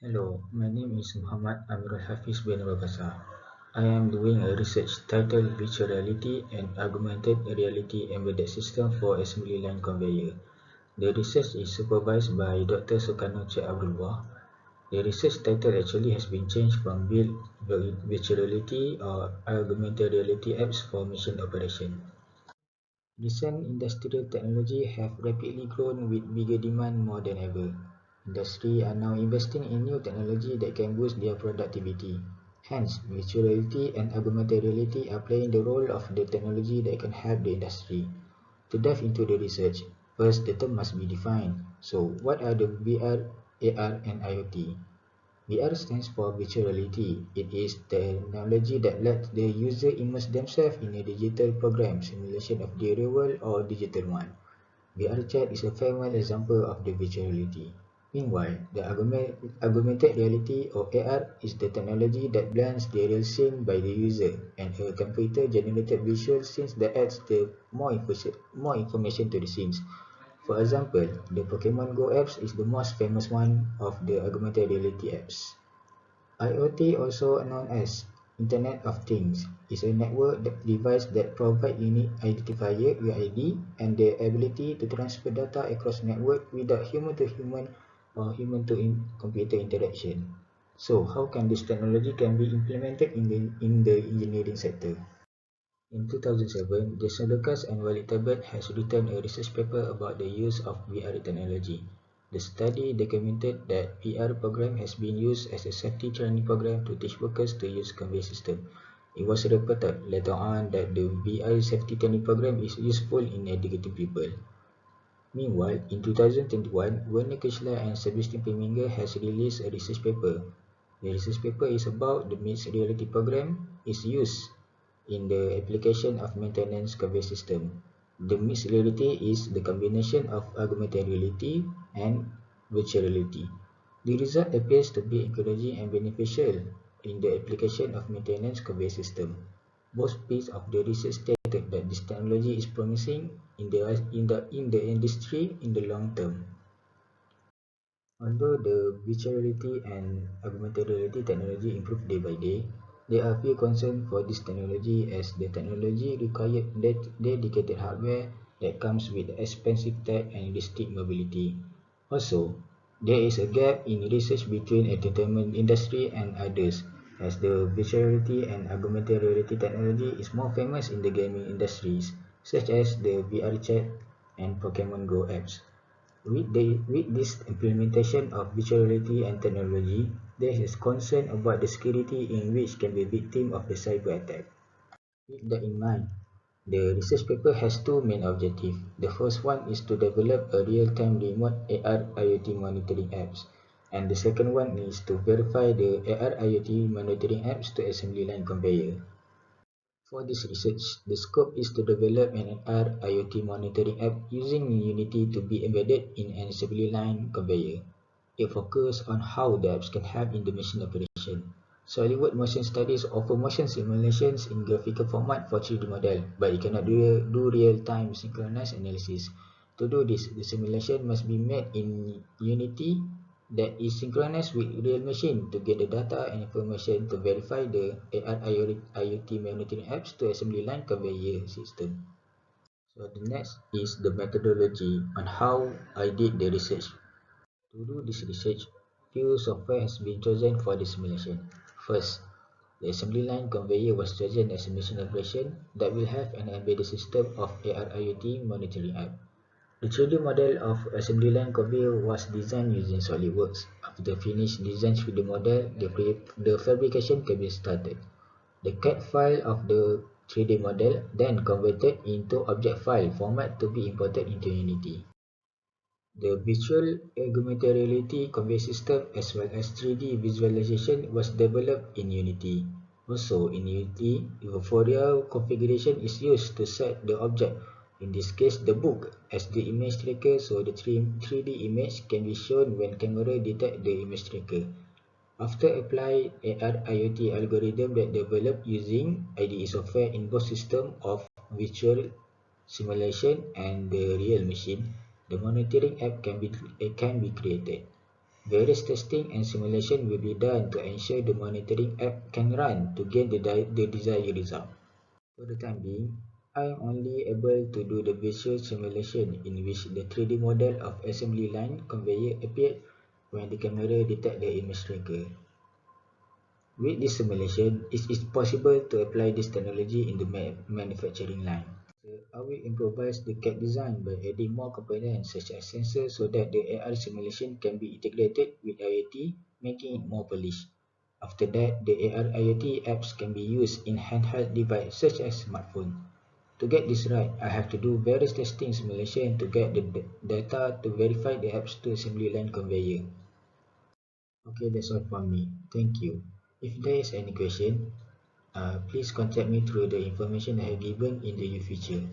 Hello, my name is Muhammad Amirul Hafiz bin Rokasa. I am doing a research titled Virtual Reality and Augmented Reality Embedded System for Assembly Line Conveyor. The research is supervised by Dr. Sukarnur Abdullah. The research title actually has been changed from Build Virtual Reality or Augmented Reality Apps for Machine Operation. Recent industrial technology have rapidly grown with bigger demand more than ever. Industry are now investing in new technology that can boost their productivity. Hence, virtual reality and augmented reality are playing the role of the technology that can help the industry. To dive into the research, first the term must be defined. So, what are the VR, AR, and IoT? VR stands for virtual reality. It is technology that lets the user immerse themselves in a digital program simulation of the real world or digital one. VR chat is a famous example of the virtual reality. Meanwhile, the augmented reality or AR is the technology that blends the real scene by the user and a computer-generated visual scenes that adds more information to the scenes. For example, the Pokemon Go apps is the most famous one of the augmented reality apps. IoT, also known as Internet of Things, is a network device that provides unique identifier (UID) and the ability to transfer data across network without human-to-human or human-to-computer interaction. So, how can this technology can be implemented in the engineering sector? In 2007, Jason Lucas and Walid Tabet has written a research paper about the use of VR technology. The study documented that VR program has been used as a safety training program to teach workers to use conveyor system. It was reported later on that the VR safety training program is useful in educating people. Meanwhile, in 2021, Werner Kuchler and Sebastian Peminger has released a research paper. The research paper is about the mixed reality program is used in the application of maintenance conveyor system. The mixed reality is the combination of augmented reality and virtual reality. The result appears to be encouraging and beneficial in the application of maintenance conveyor system. Both pieces of the research stated that this technology is promising in the industry in the long term. Although the virtual reality and augmented reality technology improve day by day, there are few concerns for this technology as the technology requires dedicated hardware that comes with expensive tech and restrict mobility. Also, there is a gap in research between entertainment industry and others, as the virtual reality and augmented reality technology is more famous in the gaming industries, such as the VR chat and Pokemon Go apps. With this implementation of virtual reality and technology, there is concern about the security in which can be victim of the cyber attack. With that in mind, the research paper has two main objectives. The first one is to develop a real-time remote AR IoT monitoring apps, and the second one is to verify the AR IoT monitoring apps to assembly line conveyor. For this research, the scope is to develop an AR IoT monitoring app using Unity to be embedded in an assembly line conveyor. It focuses on how the apps can help in the machine operation. SolidWorks Motion Studies offer motion simulations in graphical format for 3D model, but it cannot do real-time synchronous analysis. To do this, the simulation must be made in Unity that is synchronous with real machine to get the data and information to verify the AR IoT monitoring apps to assembly line conveyor system. So the next is the methodology on how I did the research. To do this research, few software has been chosen for the simulation. First, the assembly line conveyor was chosen as a machine operation that will have an embedded system of AR IoT monitoring app. The 3D model of assembly line conveyor was designed using SolidWorks. After finished design 3D model, the fabrication can be started. The CAD file of the 3D model then converted into object file format to be imported into Unity. The virtual augmented reality conveyor system as well as 3D visualization was developed in Unity. Also in Unity, Euphoria configuration is used to set the object, in this case the book, as the image tracker so the 3D image can be shown when camera detect the image tracker. After apply AR IoT algorithm that developed using IDE software in both system of virtual simulation and the real machine, the monitoring app can be created. Various testing and simulation will be done to ensure the monitoring app can run to gain the desired result. For the time being, I am only able to do the visual simulation in which the 3D model of assembly line conveyor appeared when the camera detected the image tracker. With this simulation, it is possible to apply this technology in the manufacturing line. I will improvise the CAD design by adding more components such as sensors so that the AR simulation can be integrated with IoT, making it more polished. After that, the AR IoT apps can be used in handheld devices such as smartphone. To get this right, I have to do various testing simulation to get the data to verify the apps to assembly line conveyor. Okay, that's all from me. Thank you. If there is any question, please contact me through the information I have given in the future.